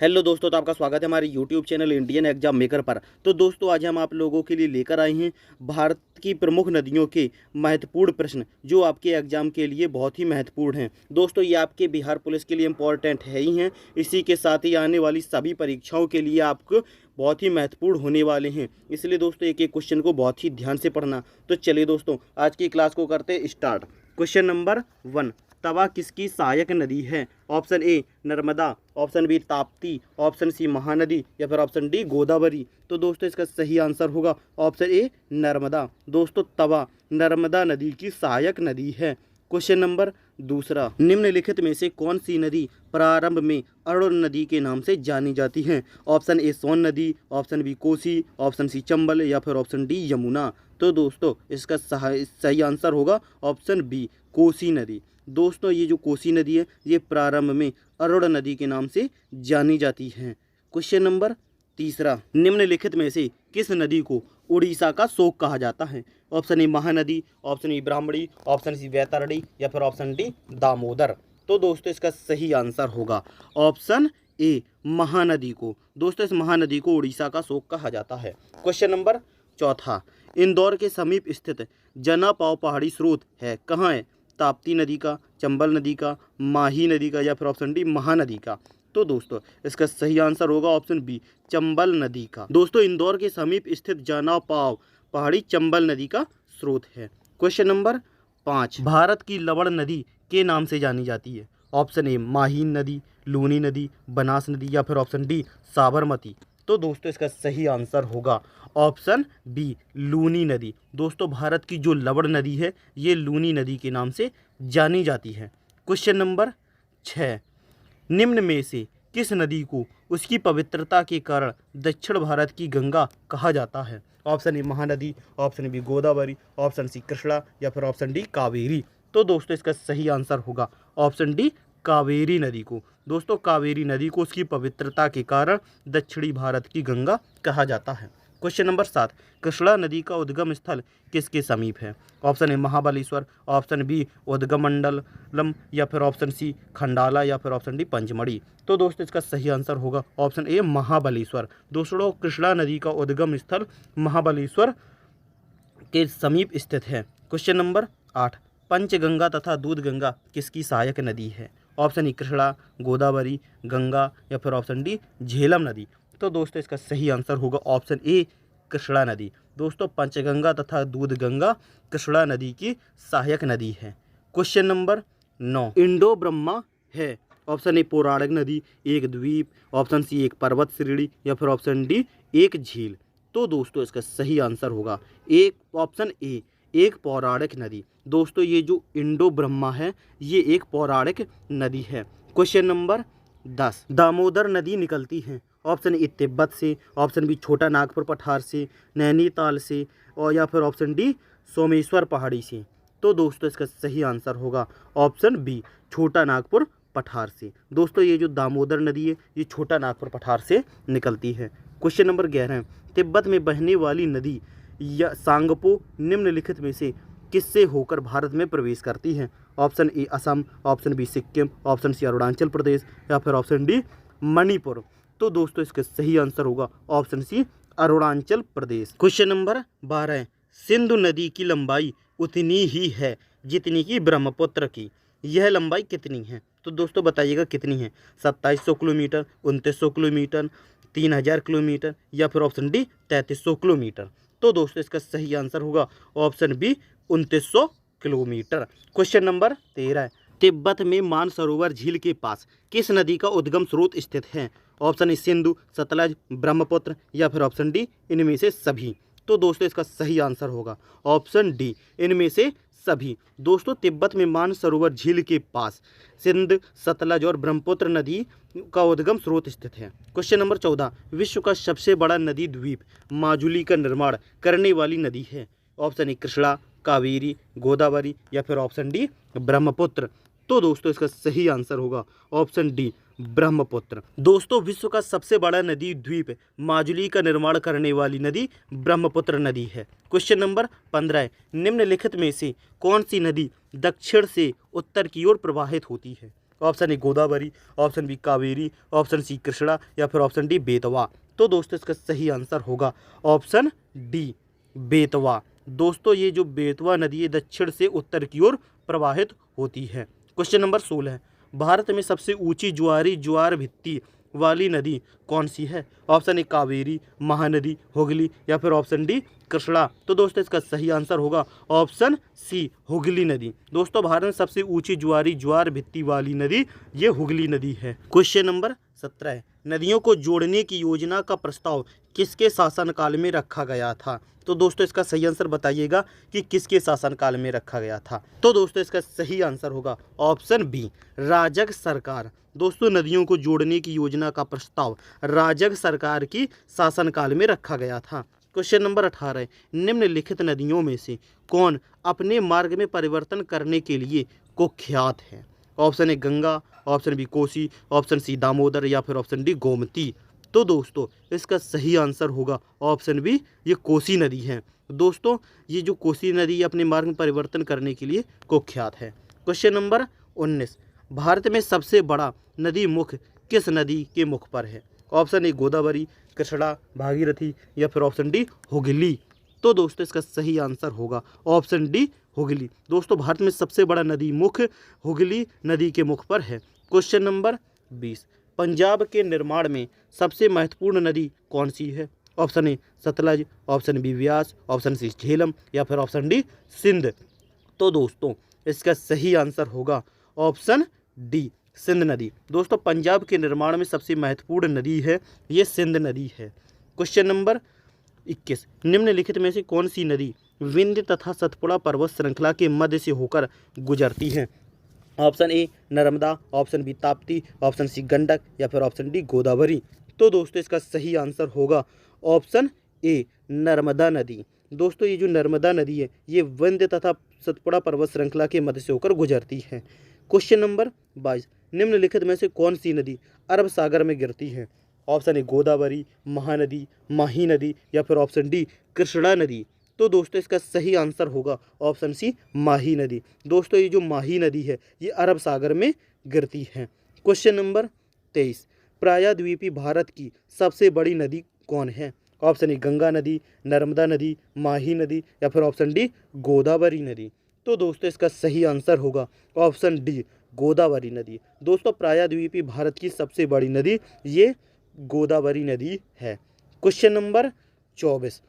Hello दोस्तों, तो आपका स्वागत है हमारे YouTube channel Indian exam maker पर। तो दोस्तों, आज हम आप लोगों के लिए लेकर आए हैं भारत की प्रमुख नदियों के महत्वपूर्ण प्रश्न, जो आपके एग्जाम के लिए बहुत ही महत्वपूर्ण हैं। दोस्तों, ये आपके बिहार पुलिस के लिए इम्पोर्टेंट है ही हैं, इसी के साथ ही आने वाली सभी परीक्षाओं के लिए आपको बहुत ही महत्वपूर्ण होने वाले हैं। इसलिए दोस्तों, एक एक क्वेश्चन को बहुत ही ध्यान से पढ़ना। तो चलिए दोस्तों, आज की क्लास को करते स्टार्ट। क्वेश्चन नंबर 1, तवा किसकी सहायक नदी है? Option A Narmada, option B Tapti, option C Mahanadi या फिर ऑप्शन डी गोदावरी। तो दोस्तों, इसका सही आंसर होगा ऑप्शन ए नर्मदा। दोस्तों, तवा नर्मदा नदी की सहायक नदी है। क्वेश्चन नंबर 2, निम्नलिखित में से कौन सी नदी प्रारंभ में अरुण नदी के नाम से जानी जाती है? ऑप्शन ए सोन नदी, option B Kosi, option C Chambal या फिर ऑप्शन डी यमुना। तो दोस्तों, इसका सही आंसर होगा ऑप्शन बी कोसी नदी। दोस्तों, ये जो कोसी नदी है, ये प्रारंभ में अरुण नदी के नाम से जानी जाती है। क्वेश्चन नंबर 3, निम्नलिखित में से किस नदी को उड़ीसा का शोक कहा जाता है? Option A Mahanadi, option B Brahmani, option C Vaitarani या फिर ऑप्शन डी दामोदर। तो दोस्तों, इसका सही आंसर होगा ऑप्शन ए महानदी को। दोस्तों, इस महानदी को उड़ीसा का शोक कहा जाता है। क्वेश्चन नंबर 4, इंदौर के समीप स्थित जना पाव पहाड़ी स्रोत है, कहाँ है? ताप्ती नदी का, चंबल नदी का, माही नदी का या फिर ऑप्शन डी महानदी का। तो दोस्तों, इसका सही आंसर होगा ऑप्शन बी चंबल नदी का। दोस्तों, इंदौर के समीप स्थित जाना पाव पहाड़ी चंबल नदी का स्रोत है। क्वेश्चन नंबर 5, भारत की लवण नदी के नाम से जानी जाती है? ऑप्शन ए माहीन नदी, लूनी नदी, बनास नदी या फिर ऑप्शन डी साबरमती। तो दोस्तों, इसका सही आंसर होगा ऑप्शन बी लूनी नदी। दोस्तों, भारत की जो लवण नदी है, ये लूनी नदी के नाम से जानी जाती है। क्वेश्चन नंबर 6, निम्न में से किस नदी को उसकी पवित्रता के कारण दक्षिण भारत की गंगा कहा जाता है? Option A Mahanadi, option B Godavari, option C Krishna या फिर ऑप्शन डी कावेरी। तो दोस्तों, इसका सही आंसर होगा ऑप्शन डी कावेरी नदी को। दोस्तों, कावेरी नदी को उसकी पवित्रता के कारण दक्षिणी भारत की गंगा कहा जाता है। क्वेश्चन नंबर 7, कृष्णा नदी का उद्गम स्थल किसके समीप है? Option A Mahabaleshwar, option B Udhagamandalam या फिर ऑप्शन सी खंडाला या फिर ऑप्शन डी पंचमढ़ी। तो दोस्तों, इसका सही आंसर होगा ऑप्शन ए महाबलेश्वर। दोस्तों, कृष्णा नदी का उद्गम स्थल महाबलेश्वर के समीप स्थित है। क्वेश्चन नंबर 8, पंचगंगा तथा दूधगंगा किसकी सहायक नदी है? ऑप्शन ए कृष्णा, गोदावरी, गंगा या फिर ऑप्शन डी झेलम नदी। तो दोस्तों, इसका सही आंसर होगा ऑप्शन ए कृष्णा नदी। दोस्तों, पंचगंगा तथा दूधगंगा कृष्णा नदी की सहायक नदी है। क्वेश्चन नंबर 9, इंडो ब्रह्मा है? ऑप्शन ए पौराणिक नदी, एक द्वीप, ऑप्शन सी एक पर्वत श्रेणी या फिर ऑप्शन डी एक झील। तो दोस्तों, इसका सही आंसर होगा एक ऑप्शन ए एक पौराणिक नदी। दोस्तों, ये जो इंडो ब्रह्मा है, ये एक पौराणिक नदी है। क्वेश्चन नंबर 10, दामोदर नदी निकलती है? ऑप्शन ए तिब्बत से, ऑप्शन बी छोटा नागपुर पठार से, नैनीताल से और या फिर ऑप्शन डी सोमेश्वर पहाड़ी से। तो दोस्तों, इसका सही आंसर होगा ऑप्शन बी छोटा नागपुर पठार से। दोस्तों, ये जो दामोदर नदी है, ये छोटा नागपुर पठार से निकलती है। क्वेश्चन नंबर 11, तिब्बत में बहने वाली नदी या सांगपो निम्नलिखित में से किससे होकर भारत में प्रवेश करती है? Option A Assam, option B Sikkim, option C Arunachal Pradesh या फिर ऑप्शन डी मणिपुर। तो दोस्तों, इसका सही आंसर होगा ऑप्शन सी अरुणाचल प्रदेश। क्वेश्चन नंबर 12, सिंधु नदी की लंबाई उतनी ही है जितनी की ब्रह्मपुत्र की, यह लंबाई कितनी है? तो दोस्तों, बताइएगा कितनी है? 2700 किलोमीटर, 2900 किलोमीटर, 3000 किलोमीटर या फिर ऑप्शन डी 3300 किलोमीटर। तो दोस्तों, इसका सही आंसर होगा option B 2900 kilometre. Question number 13, Tibet में मानसरोवर झील के पास किस नदी का उद्गम स्रोत स्थित है? ऑप्शन ए सिंधु, सतलज, ब्रह्मपुत्र या फिर ऑप्शन डी इनमें से सभी। तो दोस्तों, इसका सही आंसर होगा ऑप्शन डी इनमें से सभी। दोस्तों, तिब्बत में मानसरोवर झील के पास सिंध, सतलज और ब्रह्मपुत्र नदी का उद्गम स्रोत स्थित है। क्वेश्चन नंबर 14, विश्व का सबसे बड़ा नदी द्वीप माजुली का निर्माण करने वाली नदी है? ऑप्शन ए कृष्णा, कावेरी, गोदावरी या फिर ऑप्शन डी ब्रह्मपुत्र। तो दोस्तों, इसका सही आंसर होगा ऑप्शन डी ब्रह्मपुत्र। दोस्तों, विश्व का सबसे बड़ा नदी द्वीप माजुली का निर्माण करने वाली नदी ब्रह्मपुत्र नदी है। क्वेश्चन नंबर 15, निम्नलिखित में से कौन सी नदी दक्षिण से उत्तर की ओर प्रवाहित होती है? Option A Godavari, option B Kaveri, option C Krishna या फिर ऑप्शन डी बेतवा। तो दोस्तों इसका सही आंसर होगा ऑप्शन डी बेतवा। दोस्तों ये जो बेतवा नदी है दक्षिण से उत्तर की ओर प्रवाहित होती है। क्वेश्चन नंबर 16, भारत में सबसे ऊंची ज्वार भित्ति वाली नदी कौन सी है? ऑप्शन ए कावेरी, महानदी, हुगली या फिर ऑप्शन डी कृष्णा। तो दोस्तों इसका सही आंसर होगा ऑप्शन सी हुगली नदी। दोस्तों भारत में सबसे ऊंची ज्वार भित्ति वाली नदी ये हुगली नदी है। क्वेश्चन नंबर 17, नदियों को जोड़ने की योजना का प्रस्ताव किसके शासनकाल में रखा गया था? तो दोस्तों इसका सही आंसर बताइएगा कि किसके शासनकाल में रखा गया था। तो दोस्तों इसका सही आंसर होगा ऑप्शन बी राजग सरकार। दोस्तों नदियों को जोड़ने की योजना का प्रस्ताव राजग सरकार की शासनकाल में रखा गया था। क्वेश्चन नंबर 18, निम्नलिखित नदियों में से कौन अपने मार्ग में परिवर्तन करने के लिए कुख्यात है? Option A Ganga, option B Kosi, option C Damodar या फिर ऑप्शन डी गोमती। तो दोस्तों इसका सही आंसर होगा ऑप्शन बी ये कोसी नदी है। दोस्तों ये जो कोसी नदी अपने मार्ग में परिवर्तन करने के लिए कुख्यात है। क्वेश्चन नंबर 19, भारत में सबसे बड़ा नदी मुख किस नदी के मुख पर है? ऑप्शन ए गोदावरी, कृष्णा, भागीरथी या फिर ऑप्शन डी हुगली। तो दोस्तों इसका सही आंसर होगा ऑप्शन डी हुगली। दोस्तों भारत में सबसे बड़ा नदी मुख हुगली नदी के मुख पर है। क्वेश्चन नंबर 20, पंजाब के निर्माण में सबसे महत्वपूर्ण नदी कौन सी है? Option A Sutlej, option B Beas, option C Jhelum या फिर ऑप्शन डी सिंध। तो दोस्तों इसका सही आंसर होगा ऑप्शन डी सिंध नदी। दोस्तों पंजाब के निर्माण में सबसे महत्वपूर्ण नदी है ये सिंध नदी है। क्वेश्चन नंबर 21, निम्नलिखित में से कौन सी नदी विंध्य तथा सतपुड़ा पर्वत श्रृंखला के मध्य से होकर गुजरती है? Option A Narmada, option B Tapti, option C Gandak या फिर ऑप्शन डी गोदावरी। तो दोस्तों इसका सही आंसर होगा ऑप्शन ए नर्मदा नदी। दोस्तों ये जो नर्मदा नदी है ये विंध्य तथा सतपुड़ा पर्वत श्रृंखला के मध्य से होकर गुजरती है। क्वेश्चन नंबर 22, निम्नलिखित में से कौन सी नदी अरब सागर में गिरती है? ऑप्शन ए गोदावरी, महानदी, माही नदी या फिर ऑप्शन डी कृष्णा नदी। तो दोस्तों इसका सही आंसर होगा ऑप्शन सी माही नदी। दोस्तों ये जो माही नदी है ये अरब सागर में गिरती है। क्वेश्चन नंबर 23, प्रायद्वीपीय भारत की सबसे बड़ी नदी कौन है? ऑप्शन ए गंगा नदी, नर्मदा नदी, माही नदी या फिर ऑप्शन डी गोदावरी नदी। तो दोस्तों इसका सही आंसर होगा ऑप्शन डी गोदावरी नदी। दोस्तों प्रायद्वीपीय भारत की सबसे बड़ी नदी ये गोदावरी नदी है। क्वेश्चन नंबर 24,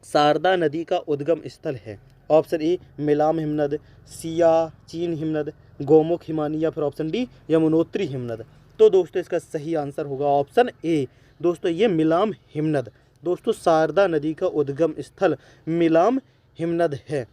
शारदा नदी का उद्गम स्थल है? ऑप्शन ए मिलाम हिमनद, सियाचिन हिमनद, गोमुख हिमानी या फिर ऑप्शन डी यमुनोत्री हिमनद। तो दोस्तों इसका सही आंसर होगा ऑप्शन ए दोस्तों ये मिलाम हिमनद। दोस्तों शारदा नदी का उद्गम स्थल मिलाम हिमनद है।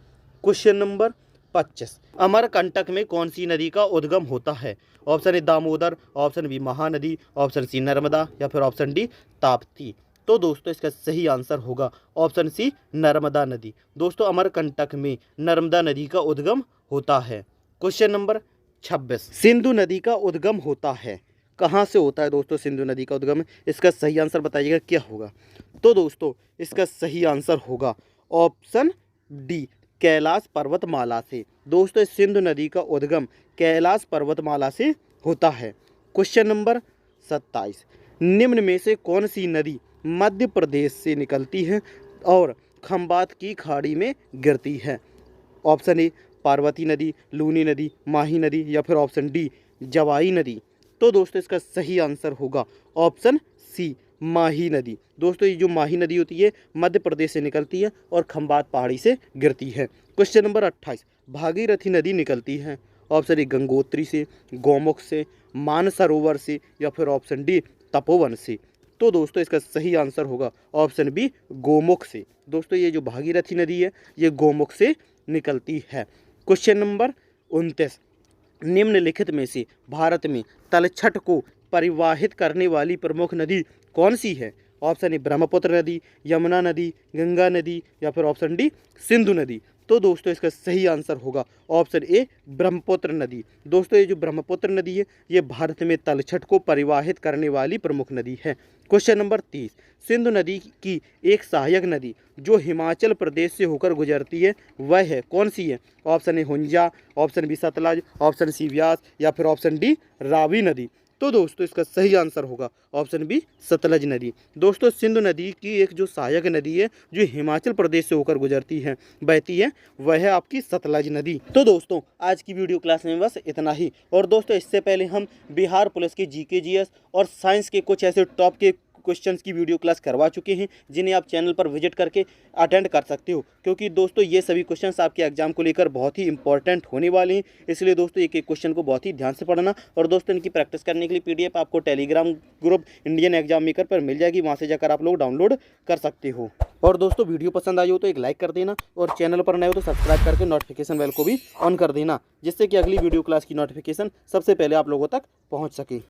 क्वेश्चन नंबर 25, अमरकंटक में कौन सी नदी का उद्गम होता है? Option A Damodar, option B Mahanadi, option C Narmada या फिर ऑप्शन डी ताप्ती। तो दोस्तों इसका सही आंसर होगा ऑप्शन सी नर्मदा नदी। दोस्तों अमरकंटक में नर्मदा नदी का उद्गम होता है। क्वेश्चन नंबर 26, सिंधु नदी का उद्गम होता है कहाँ से होता है? दोस्तों सिंधु नदी का उद्गम इसका सही आंसर बताइएगा क्या होगा? तो दोस्तों इसका सही आंसर होगा ऑप्शन डी कैलाश पर्वतमाला से। दोस्तों सिंधु नदी का उद्गम कैलाश पर्वतमाला से होता है। क्वेश्चन नंबर 27, निम्न में से कौन सी नदी मध्य प्रदेश से निकलती है और खंबात की खाड़ी में गिरती है? ऑप्शन ए पार्वती नदी, लूनी नदी, माही नदी या फिर ऑप्शन डी जवाई नदी। तो दोस्तों इसका सही आंसर होगा ऑप्शन सी माही नदी। दोस्तों ये जो माही नदी होती है मध्य प्रदेश से निकलती है और खंबात पहाड़ी से गिरती है। क्वेश्चन नंबर 28, भागीरथी नदी निकलती है? ऑप्शन ए गंगोत्री से, गौमुख से, मानसरोवर से या फिर ऑप्शन डी तपोवन से। तो दोस्तों इसका सही आंसर होगा ऑप्शन बी गोमुख से। दोस्तों ये जो भागीरथी नदी है ये गोमुख से निकलती है। क्वेश्चन नंबर 29, निम्नलिखित में से भारत में तलछट को परिवाहित करने वाली प्रमुख नदी कौन सी है? ऑप्शन ए ब्रह्मपुत्र नदी, यमुना नदी, गंगा नदी या फिर ऑप्शन डी सिंधु नदी। तो दोस्तों इसका सही आंसर होगा ऑप्शन ए ब्रह्मपुत्र नदी। दोस्तों ये जो ब्रह्मपुत्र नदी है ये भारत में तलछट को परिवाहित करने वाली प्रमुख नदी है। क्वेश्चन नंबर 30, सिंधु नदी की एक सहायक नदी जो हिमाचल प्रदेश से होकर गुजरती है वह है कौन सी है? Option A Hunza, option B Sutlej, option C Beas या फिर ऑप्शन डी रावी नदी। तो दोस्तों इसका सही आंसर होगा ऑप्शन बी सतलज नदी। दोस्तों सिंधु नदी की एक जो सहायक नदी है जो हिमाचल प्रदेश से होकर गुजरती है बहती है वह है आपकी सतलज नदी। तो दोस्तों आज की वीडियो क्लास में बस इतना ही। और दोस्तों इससे पहले हम बिहार पुलिस के जीके जीएस और साइंस के कुछ ऐसे टॉप के क्वेश्चंस की वीडियो क्लास करवा चुके हैं जिन्हें आप चैनल पर विजिट करके अटेंड कर सकते हो, क्योंकि दोस्तों ये सभी क्वेश्चंस आपके एग्जाम को लेकर बहुत ही इंपॉर्टेंट होने वाले हैं। इसलिए दोस्तों एक एक क्वेश्चन को बहुत ही ध्यान से पढ़ना। और दोस्तों इनकी प्रैक्टिस करने के लिए पीडीएफ आपको Telegram group Indian exam maker पर मिल जाएगी, वहाँ से जाकर आप लोग डाउनलोड कर सकते हो। और दोस्तों वीडियो पसंद आई हो तो एक लाइक कर देना और चैनल पर नए हो तो सब्सक्राइब करके नोटिफिकेशन बेल को भी ऑन कर देना, जिससे कि अगली वीडियो क्लास की नोटिफिकेशन सबसे पहले आप लोगों तक पहुँच सके।